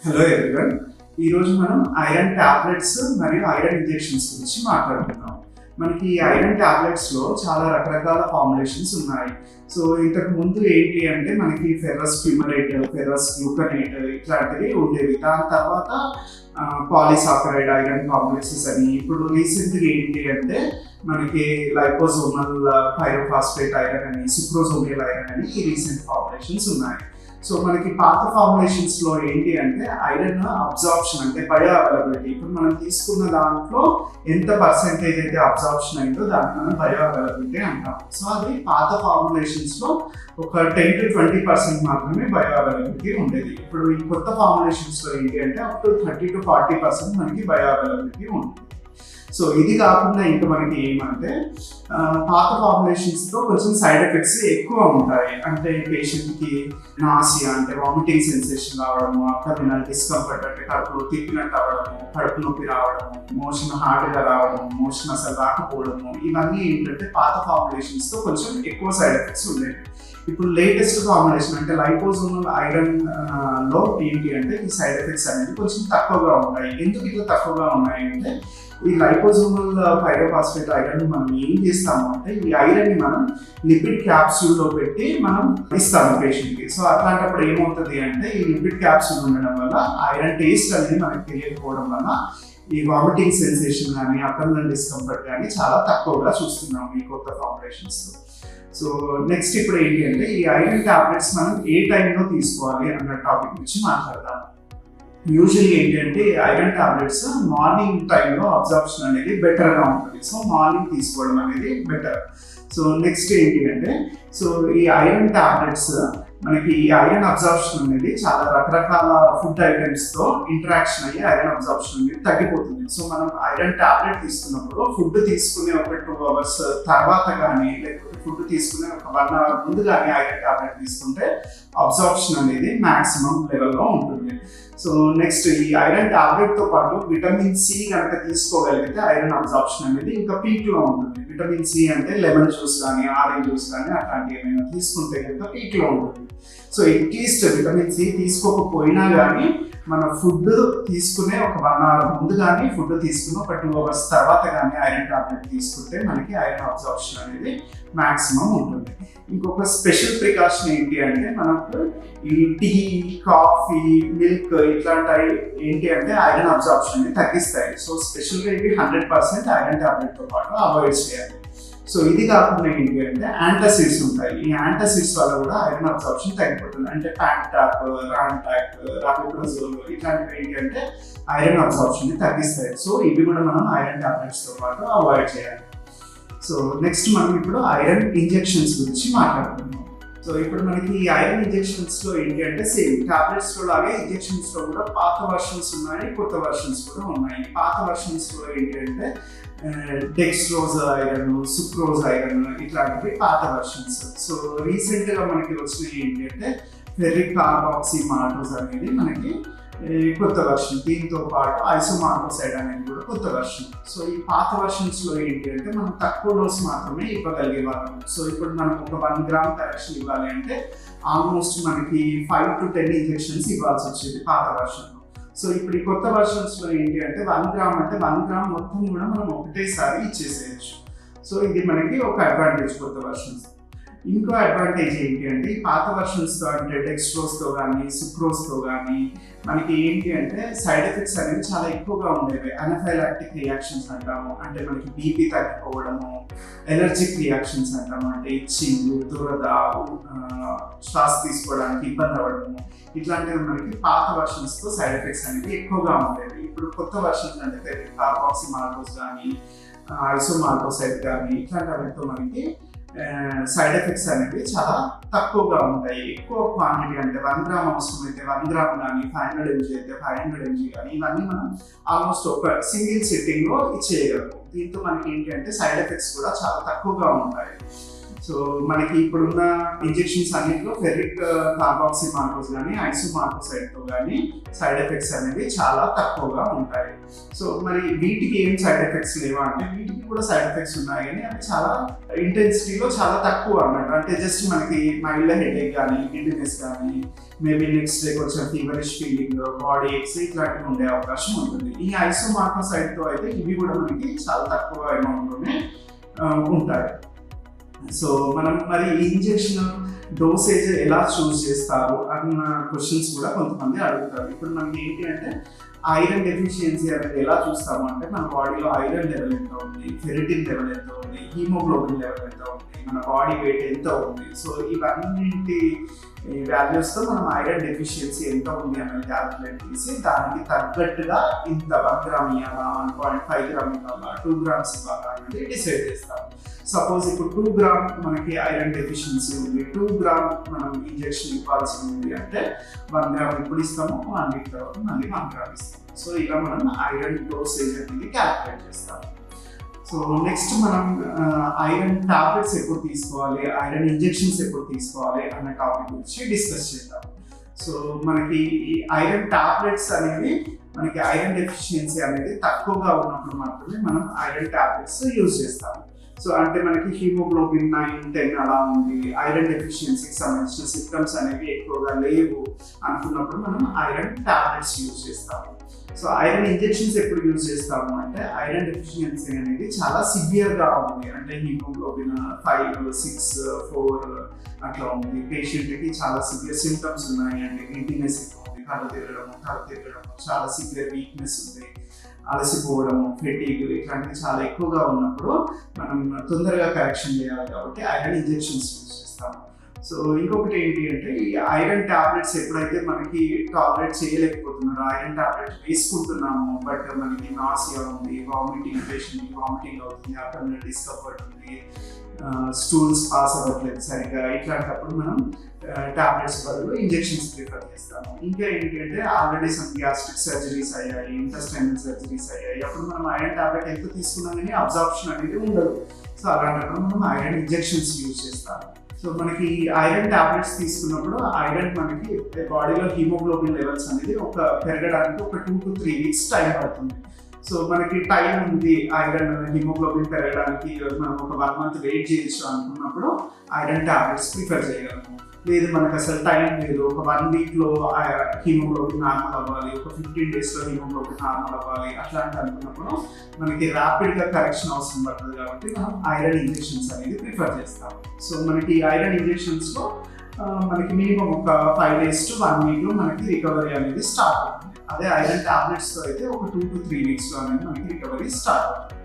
Hello everyone. ఈరోజు మనం iron tablets మరియు ఐరన్ ఇంజెక్షన్స్ గురించి మాట్లాడుకుందాం. మనకి ఈ ఐరన్ టాబ్లెట్స్లో చాలా రకరకాల ఫార్ములేషన్స్ ఉన్నాయి. సో ఇంతకు ముందు ఏంటి అంటే మనకి ఫెర్రస్ ఫ్యూమరేట్, ఫెర్రస్ గ్లూకనేట్ ఇట్లాంటివి ఉండేవి. దాని తర్వాత పాలీసాకరైడ్ ఐరన్ కాంప్లెక్సెస్ అని, ఇప్పుడు రీసెంట్గా ఏంటి అంటే మనకి లైపోజోమల్ పైరోఫాస్ఫేట్ ఐరన్ అని, సుక్రోజోమియల్ ఐరన్ అని ఈ రీసెంట్ ఫార్ములేషన్స్ ఉన్నాయి. సో మనకి పాత ఫార్ములేషన్స్ లో ఏంటి అంటే ఐరన్ అబ్జార్ప్షన్ అంటే బయో అవైలబిలిటీ, ఇప్పుడు మనం తీసుకున్న దాంట్లో ఎంత పర్సెంటేజ్ అయితే అబ్జార్ప్షన్ అయిందో దాన్ని మనం బయో అవైలబిలిటీ అంటాం. సో అది పాత ఫార్ములేషన్స్ లో ఒక 10 to 20% మాత్రమే బయో అవైలబిలిటీ ఉండేది. ఇప్పుడు ఈ కొత్త ఫార్ములేషన్స్ లో ఏంటి అంటే అప్ టు 30 to 40% మనకి బయో అవైలబిలిటీ ఉంటుంది. సో ఇది కాకుండా ఇంకా మనకి ఏమంటే పాత ఫార్ములేషన్స్తో కొంచెం సైడ్ ఎఫెక్ట్స్ ఎక్కువ ఉంటాయి. అంటే పేషెంట్కి నాసియా అంటే వామిటింగ్ సెన్సేషన్ రావడము, అబ్డామినల్ డిస్కంఫర్ట్ అంటే కడుపులో తిప్పినట్టు అవ్వడము, కడుపు నొప్పి రావడము, మోషన్ హార్డ్గా రావడము, మోషన్ అసలు రాకపోవడము, ఇవన్నీ ఏంటంటే పాత ఫార్ములేషన్స్తో కొంచెం ఎక్కువ సైడ్ ఎఫెక్ట్స్ ఉండేవి. ఇప్పుడు లేటెస్ట్ ఫార్ములేషన్ అంటే లైపోజోమల్ ఐరన్ లో ఏంటి అంటే ఈ సైడ్ ఎఫెక్ట్స్ అనేది కొంచెం తక్కువగా ఉన్నాయి. ఎందుకు ఇట్లా తక్కువగా ఉన్నాయి అంటే ఈ లైపోజోమల్ పైరోఫాస్ఫేట్ ఐరన్ మనం ఏం చేస్తాము అంటే ఈ ఐరన్ ని మనం లిపిడ్ క్యాప్సూల్లో పెట్టి మనం ఇస్తాము పేషెంట్కి. సో అట్లాంటప్పుడు ఏమవుతుంది అంటే ఈ లిపిడ్ క్యాప్సూల్ ఉండడం వల్ల ఐరన్ టేస్ట్ అనేది మనకి తెలియకపోవడం వల్ల ఈ వామిటింగ్ సెన్సేషన్ కానీ అబ్డామినల్ డిస్కంఫర్ట్ కానీ చాలా తక్కువగా చూస్తున్నాం ఈ కొత్త ఫార్ములేషన్స్. సో నెక్స్ట్ ఇప్పుడు ఏంటి అంటే ఈ ఐరన్ టాబ్లెట్స్ మనం ఏ టైంలో తీసుకోవాలి అన్న టాపిక్ గురించి మాట్లాడదాం. యూజువల్లీ ఏంటంటే ఐరన్ టాబ్లెట్స్ మార్నింగ్ టైంలో అబ్జార్ప్షన్ అనేది బెటర్గా ఉంటుంది. సో మార్నింగ్ తీసుకోవడం అనేది బెటర్. సో నెక్స్ట్ ఏంటి అంటే సో ఈ ఐరన్ టాబ్లెట్స్ మనకి ఈ ఐరన్ అబ్జార్ప్షన్ అనేది చాలా రకరకాల ఫుడ్ ఐటమ్స్తో ఇంటరాక్షన్ అయ్యి ఐరన్ అబ్జార్ప్షన్ అనేది తగ్గిపోతుంది. సో మనం ఐరన్ టాబ్లెట్ తీసుకున్నప్పుడు ఫుడ్ తీసుకునే ఒక 2 hours తర్వాత కానీ లేకపోతే ఫుడ్ తీసుకునే ఒక 1 hour ముందు కానీ ఐరన్ టాబ్లెట్ తీసుకుంటే అబ్జార్ప్షన్ అనేది మ్యాక్సిమం లెవెల్లో ఉంటుంది. సో నెక్స్ట్ ఈ ఐరన్ టాబ్లెట్ తో పాటు విటమిన్ సి కనుక తీసుకోగలిగితే ఐరన్ అబ్జార్ప్షన్ అనేది ఇంకా పీక్ లో ఉంటుంది. విటమిన్ సి అంటే లెమన్ జ్యూస్ కానీ ఆరెంజ్ జ్యూస్ కానీ అట్లాంటివి ఏమైనా తీసుకుంటే కనుక పీక్ లో ఉంటుంది. సో అట్లీస్ట్ విటమిన్ సి తీసుకోకపోయినా కానీ మన ఫుడ్ తీసుకునే ఒక 1 hour ముందు కానీ ఫుడ్ తీసుకుని ఒక 2 hours తర్వాత కానీ ఐరన్ టాబ్లెట్ తీసుకుంటే మనకి ఐరన్ అబ్జార్ప్షన్ అనేది మాక్సిమం ఉంటుంది. ఇంకొక స్పెషల్ ప్రికాషన్ ఏంటి అంటే మనకు ఈ టీ, కాఫీ, మిల్క్ ఇట్లాంటివి ఏంటి అంటే ఐరన్ అబ్జార్ప్షన్ అనేది తగ్గిస్తాయి. సో స్పెషల్గా ఇవి 100% ఐరన్ టాబ్లెట్తో పాటు అవాయిడ్ చేయాలి. సో ఇది కాకుండా ఏంటి అంటే యాంటాసిడ్స్ ఉంటాయి. ఈ యాంటాసిడ్స్ వల్ల కూడా ఐరన్ అబ్జార్ప్షన్ తగ్గిపోతుంది. అంటే ప్యాంటాప్, రాంటాక్, రాబిప్రజోల్ ఇట్లాంటివి ఏంటి అంటే ఐరన్ అబ్జార్ప్షన్ తగ్గిస్తాయి. సో ఇవి కూడా మనం ఐరన్ టాబ్లెట్స్తో పాటు అవాయిడ్ చేయాలి. సో నెక్స్ట్ మనం ఇప్పుడు ఐరన్ ఇంజెక్షన్స్ గురించి మాట్లాడుకుందాం. సో ఇప్పుడు మనకి ఈ ఐరన్ ఇంజెక్షన్స్లో ఏంటి అంటే సేమ్ టాబ్లెట్స్లో లాగే ఇంజెక్షన్స్లో కూడా పాత వర్షన్స్ ఉన్నాయి, కొత్త వర్షన్స్ కూడా ఉన్నాయి. పాత వర్షన్స్లో ఏంటి అంటే డెక్స్ట్రోజ్ ఐరన్, సుక్రోజ్ ఐరన్ ఇట్లాంటివి పాత వర్షన్స్. సో రీసెంట్గా మనకి వచ్చినవి ఏంటి అంటే ఫెర్రిక్ కార్బాక్సీ మాల్టోజ్ అనేది మనకి కొత్త వర్షన్. దీంతో పాటు ఐసోమార్కోసైడ్ అనేది కూడా కొత్త వర్షన్. సో ఈ పాత వర్షన్స్లో ఏంటి అంటే మనం తక్కువ డోస్ మాత్రమే ఇవ్వగలిగే వాళ్ళం. సో ఇప్పుడు మనం ఒక 1 gram కరెక్షన్ ఇవ్వాలి అంటే ఆల్మోస్ట్ మనకి 5 to 10 ఇంజెక్షన్స్ ఇవ్వాల్సి వచ్చేది పాత వర్షన్లో. సో ఇప్పుడు ఈ కొత్త వర్షన్స్లో ఏంటి అంటే 1 gram అంటే 1 gram మొత్తం కూడా మనం ఒకటేసారి ఇచ్చేసేయచ్చు. సో ఇది మనకి ఒక అడ్వాంటేజ్ కొత్త వర్షన్స్. ఇంకో అడ్వాంటేజ్ ఏంటి అంటే ఈ పాత వర్షన్స్తో అంటే డెక్స్ట్రోస్తో కానీ సుక్రోస్తో కానీ మనకి ఏంటి అంటే సైడ్ ఎఫెక్ట్స్ అనేవి చాలా ఎక్కువగా ఉండేవి. అనఫైలాక్టిక్ రియాక్షన్స్ అంటాము, అంటే మనకి బీపీ తగ్గిపోవడము, ఎలర్జిక్ రియాక్షన్స్ అంటాము, అంటే ఇచ్చింగ్, దురద, శ్వాస తీసుకోవడానికి ఇబ్బంది అవ్వడము, ఇట్లాంటివి మనకి పాత వర్షన్స్తో సైడ్ ఎఫెక్ట్స్ అనేవి ఎక్కువగా ఉండేవి. ఇప్పుడు కొత్త వర్షన్స్ అంటే కార్బాక్సీ మాల్టోజ్ కానీ ఐసోమార్కోసైడ్ కానీ ఇట్లాంటి వాటితో మనకి సైడ్ ఎఫెక్ట్స్ అనేవి చాలా తక్కువగా ఉంటాయి. ఎక్కువ క్వాంటిటీ అంటే 1 gram అవసరం అయితే 1 gram కానీ 500 mg అయితే 500 mg కానీ ఇవన్నీ మనం ఆల్మోస్ట్ ఒక సింగిల్ సిట్టింగ్లో ఇచ్చేయగలము. దీంతో మనకి ఏంటి అంటే సైడ్ ఎఫెక్ట్స్ కూడా చాలా తక్కువగా ఉంటాయి. సో మనకి ఇప్పుడున్న ఇంజెక్షన్స్ అన్నింటిలో ఫెర్రిక్ కార్బాక్సిమాల్టోస్ కానీ ఐసోమాల్టోసైడ్తో కానీ సైడ్ ఎఫెక్ట్స్ అనేవి చాలా తక్కువగా ఉంటాయి. సో మరి వీటికి ఏం సైడ్ ఎఫెక్ట్స్ లేవా అంటే వీటికి కూడా సైడ్ ఎఫెక్ట్స్ ఉన్నాయి, కానీ అవి చాలా ఇంటెన్సిటీలో చాలా తక్కువ అన్నమాట. అంటే జస్ట్ మనకి మైల్డ్ హెడేక్ కానీ గిడ్డినెస్ కానీ మేబీ నెక్స్ట్ డే కొంచెం ఫీవరిష్ ఫీలింగ్, బాడీ ఎక్స్ ఇట్లాంటివి ఉండే అవకాశం ఉంటుంది. ఈ ఐసోమాల్టోసైడ్తో అయితే ఇవి కూడా మనకి చాలా తక్కువ అమౌంట్లోనే ఉంటాయి. సో మనం మరి ఈ ఇంజెక్షన్ డోసేజ్ ఎలా చూస్ చేస్తారు అన్న క్వశ్చన్స్ కూడా కొంతమంది అడుగుతారు. ఇప్పుడు మనకి ఏంటి అంటే ఐరన్ డెఫిషియన్సీ అనేది ఎలా చూస్తాము అంటే మన బాడీలో ఐరన్ లెవెల్ ఎంత ఉంది, ఫెరిటిన్ లెవెల్ ఎంత ఉంది, హీమోగ్లోబిన్ లెవెల్ ఎంత ఉంది, మన బాడీ వెయిట్ ఎంత ఉంది. సో ఇవన్నింటి వాల్యూస్తో మనం ఐరన్ డెఫిషియన్సీ ఎంత ఉంది అనేది క్యాల్కులేట్ చేసి దానికి తగ్గట్టుగా ఇంత 1 గ్రామ్ ఇవ్వాలా, 1.5 గ్రామ్ ఇవ్వాలా, 2 గ్రామ్స్ ఇవ్వాలా అనేది డిసైడ్ చేస్తాం. సపోజ్ ఇప్పుడు 2 గ్రామ్ మనకి ఐరన్ డెఫిషియన్సీ ఉంది, 2 గ్రామ్ మనం ఇంజెక్షన్ ఇవ్వాల్సి ఉంది అంటే 1 గ్రామ్ ఇప్పుడు ఇస్తాము, 1 వీక్ తర్వాత మళ్ళీ 1 గ్రామ్ ఇస్తాము. సో ఇలా మనం ఐరన్ డోసేజ్ అనేది క్యాల్కులేట్ చేస్తాం. సో నెక్స్ట్ మనం ఐరన్ టాబ్లెట్స్ ఎప్పుడు తీసుకోవాలి, ఐరన్ ఇంజెక్షన్స్ ఎప్పుడు తీసుకోవాలి అన్న టాపిక్ గురించి డిస్కస్ చేద్దాం. సో మనకి ఈ ఐరన్ టాబ్లెట్స్ అనేవి మనకి ఐరన్ డెఫిషియన్సీ అనేది తక్కువగా ఉన్నప్పుడు మాత్రమే మనం ఐరన్ టాబ్లెట్స్ యూజ్ చేస్తాము. సో అంటే మనకి హీమోగ్లోబిన్ 9-10 అలా ఉంది, ఐరన్ డెఫిషియన్సీకి సంబంధించిన సిమ్టమ్స్ అనేవి ఎక్కువగా లేవు అనుకున్నప్పుడు మనం ఐరన్ టాబ్లెట్స్ యూజ్ చేస్తాము. సో ఐరన్ ఇంజెక్షన్స్ ఎప్పుడు యూజ్ చేస్తాము అంటే ఐరన్ డెఫిషియన్సీ అనేది చాలా సివియర్గా ఉంది, అంటే హీమోగ్లోబిన్ 5, 6, 4 అట్లా ఉంది, పేషెంట్కి చాలా సివియర్ సిమ్టమ్స్ ఉన్నాయి, అంటే గిడ్డినెస్ ఉంది, కళ్ళు తిరగడము, చాలా సివియర్ వీక్నెస్ ఉంది, అలసిపోవడము, ఫెటీగ్ ఇట్లాంటివి చాలా ఎక్కువగా ఉన్నప్పుడు మనం తొందరగా కరెక్షన్ చేయాలి కాబట్టి ఐరన్ ఇంజెక్షన్స్ యూజ్ చేస్తాము. సో ఇంకొకటి ఏంటి అంటే ఈ ఐరన్ టాబ్లెట్స్ ఎప్పుడైతే మనకి టాలరేట్ చేయలేకపోతున్నారు, ఐరన్ టాబ్లెట్ వేసుకుంటున్నాము బట్ మనకి నాసియా ఉంది, వామిటింగ్, పేషెంట్కి వామిటింగ్ అవుతుంది, అబ్డామినల్ డిస్కంఫర్ట్ ఉంది, స్టూల్స్ పాస్ అవ్వట్లేదు సరిగ్గా, ఇట్లాంటప్పుడు మనం టాబ్లెట్స్ బదులు ఇంజెక్షన్స్ ప్రిఫర్ చేస్తాము. ఇంకా ఏంటంటే ఆల్రెడీ సమ్ గ్యాస్ట్రిక్ సర్జరీస్ అయ్యాయి, ఇంటెస్టైనల్ సర్జరీస్ అయ్యాయి, అప్పుడు మనం ఐరన్ టాబ్లెట్ ఎంత తీసుకున్నా కానీ అబ్జార్ప్షన్ అనేది ఉండదు. సో అలాంటప్పుడు మనం ఐరన్ ఇంజెక్షన్స్ యూజ్ చేస్తాము. సో మనకి ఐరన్ టాబ్లెట్స్ తీసుకున్నప్పుడు ఐరన్ మనకి బాడీలో హీమోగ్లోబిన్ లెవెల్స్ అనేది పెరగడానికి ఒక 2 to 3 వీక్స్ టైం పడుతుంది. సో మనకి టైం ఉంది ఐరన్ హీమోగ్లోబిన్ పెరగడానికి, మనం ఒక 1 మంత్ వెయిట్ చేయొచ్చు అనుకున్నప్పుడు ఐరన్ టాబ్లెట్స్ ప్రిఫర్ చేయగలము. లేదు మనకు అసలు టైం లేదు, ఒక 1 వీక్లో హీమోగ్లోబిన్ నార్మల్ అవ్వాలి, ఒక 15 డేస్లో హీమోగ్లోబిన్ నార్మల్ అవ్వాలి అట్లాంటి అనుకున్నప్పుడు మనకి ర్యాపిడ్గా కరెక్షన్ అవసరం పడుతుంది కాబట్టి మనం ఐరన్ ఇంజెక్షన్స్ అనేది ప్రిఫర్ చేస్తాం. సో మనకి ఐరన్ ఇంజెక్షన్స్లో మనకి మినిమం ఒక 5 days to 1 weekలో మనకి రికవరీ అనేది స్టార్ట్ అవుతుంది. అదే ఐరన్ టాబ్లెట్స్తో అయితే ఒక 2 to 3 weeksలో అనేది మనకి రికవరీ స్టార్ట్ అవుతుంది.